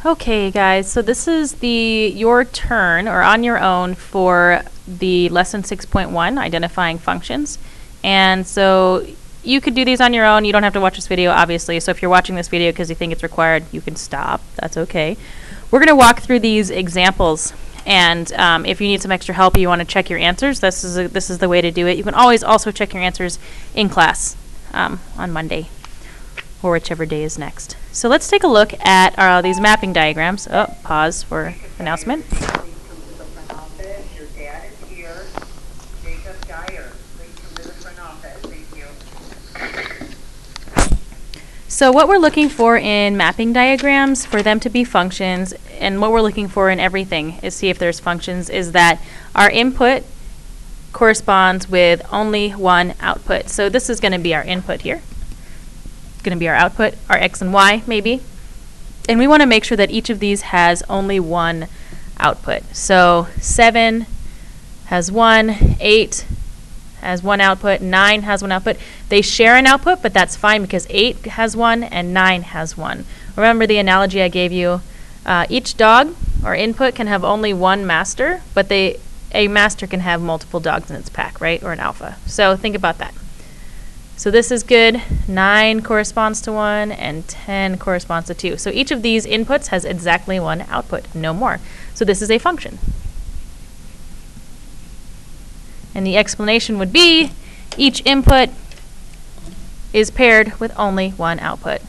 Okay guys, so this is your turn or on your own for the lesson 6.1, identifying functions. And so you could do these on your own. You don't have to watch this video, obviously. So if you're watching this video because you think it's required, you can stop. That's okay. We're going to walk through these examples. And if you need some extra help, you want to check your answers, this is the way to do it. You can always also check your answers in class on Monday or whichever day is next. So let's take a look at these mapping diagrams. Oh, pause for announcement. So what we're looking for in mapping diagrams, for them to be functions, and what we're looking for in everything is see if there's functions, is that our input corresponds with only one output. So this is going to be our input here. Going to be our output, our x and y maybe. And we want to make sure that each of these has only one output. So 7 has 1, 8 has one output, 9 has one output. They share an output, but that's fine because 8 has one and 9 has one. Remember the analogy I gave you? Each dog or input can have only one master, but a master can have multiple dogs in its pack, right? Or an alpha. So think about that. So this is good. 9 corresponds to 1 and 10 corresponds to 2. So each of these inputs has exactly one output, no more. So this is a function. And the explanation would be each input is paired with only one output.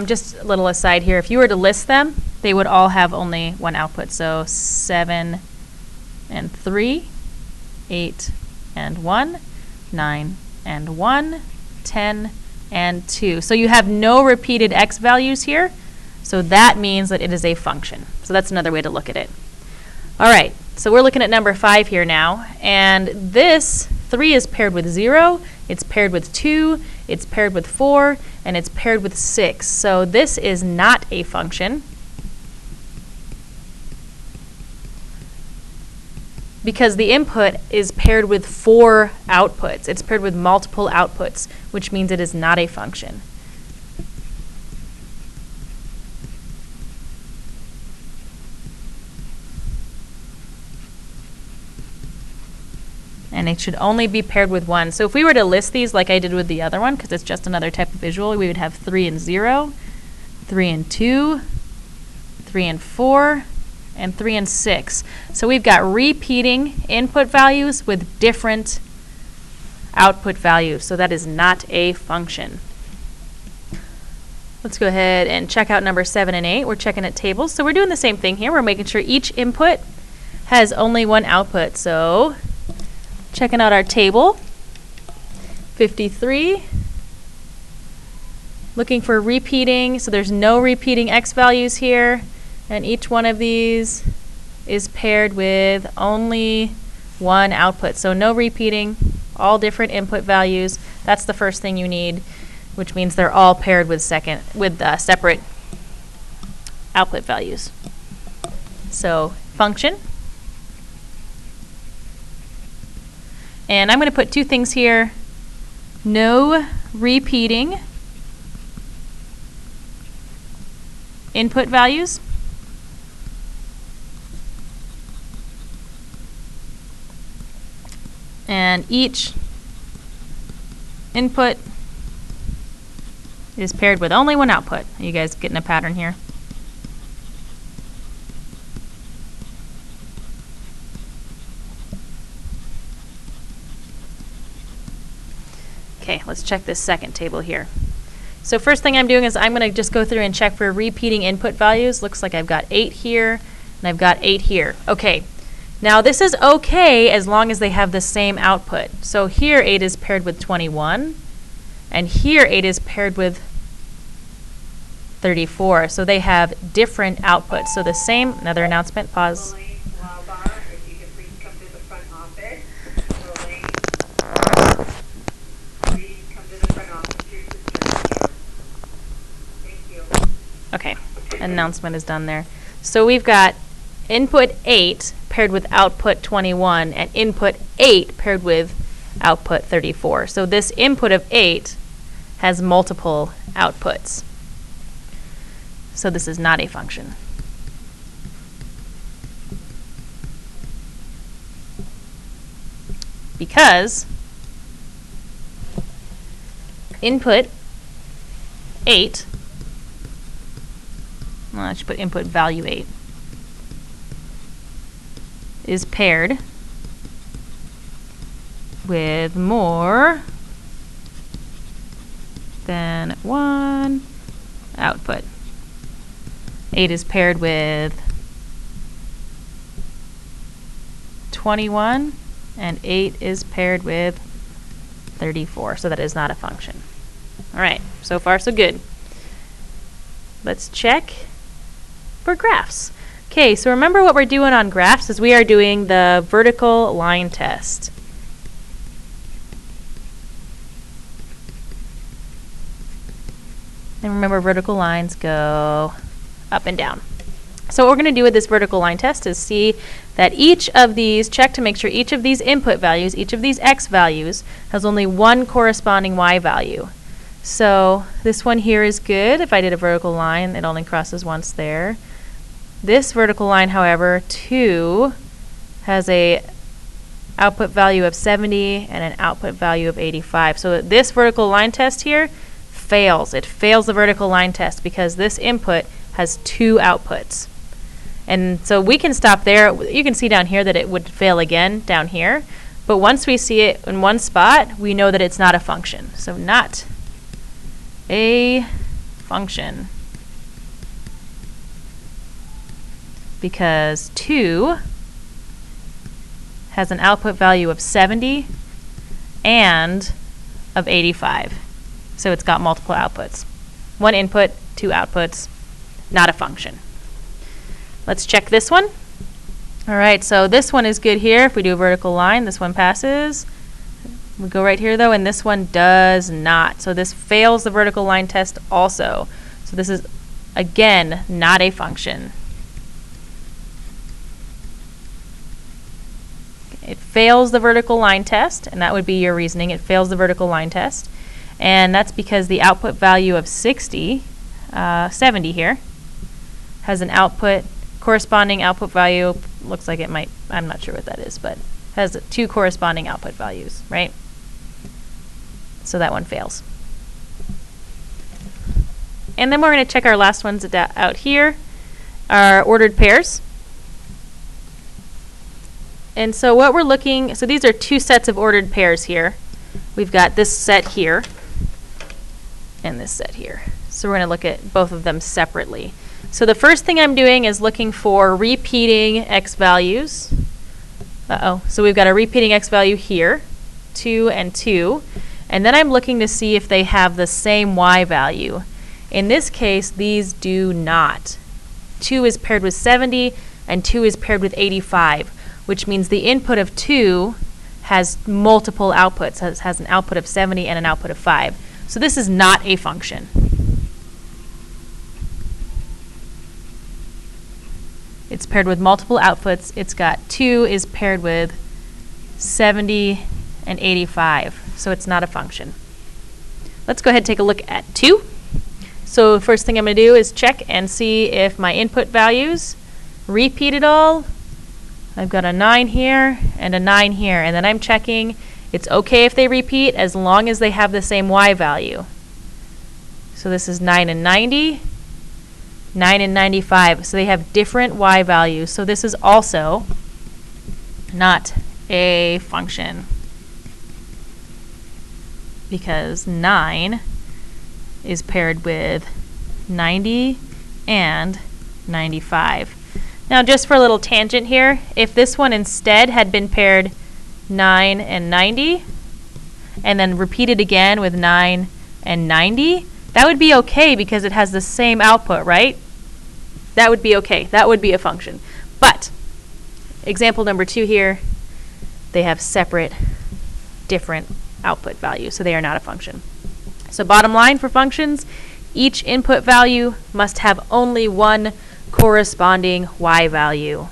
Just a little aside here, if you were to list them, they would all have only one output. So 7 and 3, 8 and 1, 9 and 1, 10 and 2. So you have no repeated x values here, so that means that it is a function. So that's another way to look at it. All right, so we're looking at number 5 here now, and this 3 is paired with 0, it's paired with 2, it's paired with 4, and it's paired with 6. So this is not a function because the input is paired with 4 outputs. It's paired with multiple outputs, which means it is not a function. And it should only be paired with 1. So if we were to list these like I did with the other one, because it's just another type of visual, we would have 3 and 0, 3 and 2, 3 and 4, and 3 and 6. So we've got repeating input values with different output values. So that is not a function. Let's go ahead and check out number 7 and 8. We're checking at tables. So we're doing the same thing here. We're making sure each input has only one output. So checking out our table, 53. Looking for repeating, so there's no repeating x values here, and each one of these is paired with only one output. So no repeating, all different input values. That's the first thing you need, which means they're all paired with separate output values. So function. And I'm going to put 2 things here. No repeating input values. And each input is paired with only one output. Are you guys getting a pattern here? Okay, let's check this second table here. So first thing I'm doing is I'm going to just go through and check for repeating input values. Looks like I've got 8 here, and I've got 8 here. Okay, now this is okay as long as they have the same output. So here 8 is paired with 21, and here 8 is paired with 34. So they have different outputs. So the same, another announcement, pause. Okay, announcement is done there. So we've got input 8 paired with output 21 and input 8 paired with output 34. So this input of 8 has multiple outputs. So this is not a function. Because input 8, well, I should put input value 8, is paired with more than one output. 8 is paired with 21, and 8 is paired with 34, so that is not a function. All right, so far so good. Let's check for graphs. Okay, so remember what we're doing on graphs is we are doing the vertical line test. And remember, vertical lines go up and down. So what we're going to do with this vertical line test is see that each of these, check to make sure each of these input values, each of these x values, has only one corresponding y value. So this one here is good. If I did a vertical line, it only crosses once there. This vertical line, however, 2 has a output value of 70 and an output value of 85. So this vertical line test here fails. It fails the vertical line test because this input has 2 outputs. And so we can stop there. You can see down here that it would fail again down here. But once we see it in one spot, we know that it's not a function. So not a function. Because 2 has an output value of 70 and of 85. So it's got multiple outputs. One input, 2 outputs, not a function. Let's check this one. All right, so this one is good here. If we do a vertical line, this one passes. We go right here though, and this one does not. So this fails the vertical line test also. So this is, again, not a function. It fails the vertical line test, and that would be your reasoning. It fails the vertical line test. And that's because the output value of 70 here, has an output, corresponding output value, looks like it might, I'm not sure what that is, but has 2 corresponding output values, right? So that one fails. And then we're going to check our last ones out here, our ordered pairs. And so what we're looking, so these are 2 sets of ordered pairs here. We've got this set here and this set here. So we're going to look at both of them separately. So the first thing I'm doing is looking for repeating x values. So we've got a repeating x value here, 2 and 2. And then I'm looking to see if they have the same y value. In this case, these do not. 2 is paired with 70 and 2 is paired with 85, which means the input of 2 has multiple outputs, has an output of 70 and an output of 5. So this is not a function. It's paired with multiple outputs. It's got 2 is paired with 70 and 85. So it's not a function. Let's go ahead and take a look at 2. So first thing I'm going to do is check and see if my input values repeat at all. I've got a 9 here and a 9 here. And then I'm checking it's okay if they repeat as long as they have the same y value. So this is 9 and 90. 9 and 95. So they have different y values. So this is also not a function because 9 is paired with 90 and 95. Now just for a little tangent here, if this one instead had been paired 9 and 90 and then repeated again with 9 and 90, that would be okay because it has the same output, right? That would be okay. That would be a function. But example number 2 here, they have separate, different output values, so they are not a function. So bottom line for functions, Each input value must have only one corresponding y value.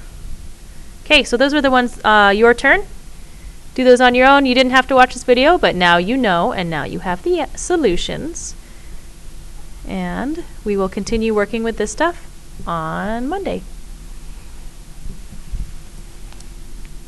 Okay, so those were the ones, your turn. Do those on your own. You didn't have to watch this video, but now you know, and now you have the solutions. And we will continue working with this stuff on Monday.